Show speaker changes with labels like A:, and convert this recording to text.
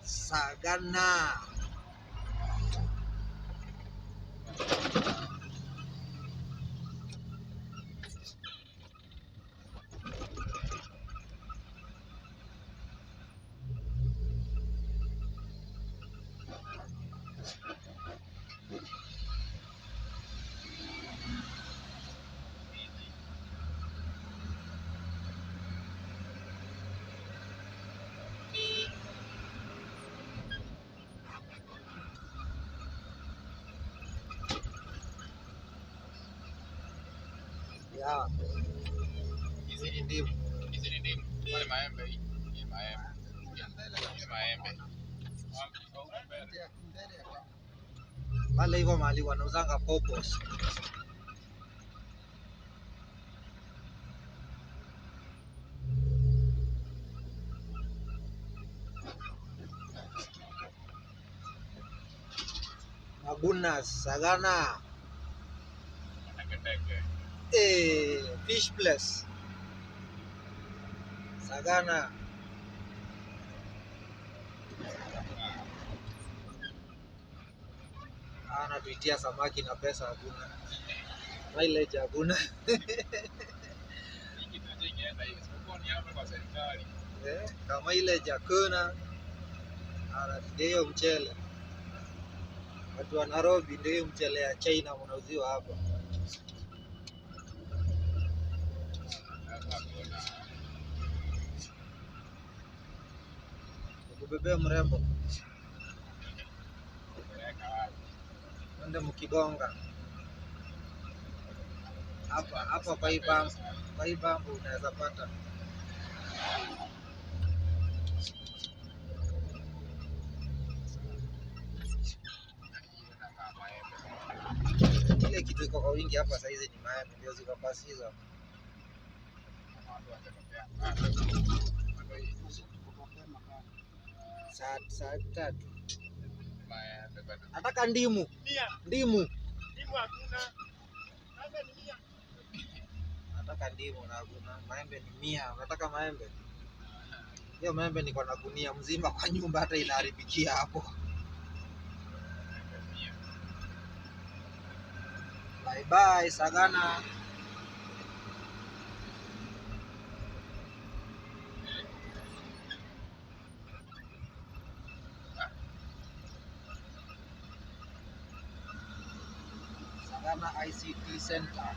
A: Sagana. Ya. Hizi ni ndimu.
B: Wale maembe hii. Maembe.
A: Pale hivyo mahali wanauzanga popos. Magunas, Sagana. Fish Place. Sagana. Anatuitia samaki na pesa hakuna. Mileage hakuna. Kama mileage hakuna. Ndio mchele. Watu wa Nairobi ndio mchele ya China mnauziwa hapa. Kubebea mrembo. Ndio mkibonga. Hapa Paibambu unaweza pata. Ile kitu iko kwa wingi hapa sasa hizi ni maembe ndio zikapasiza. Saa tatu. Nataka ndimu. Ndimu hakuna. Nataka ndimu na hakuna. Maembe ni 100. Nataka maembe. Hiyo maembe niko na gunia mzima kwa nyumba hata inaharibikia hapo. Bye bye Sagana. Sagana ICT Center.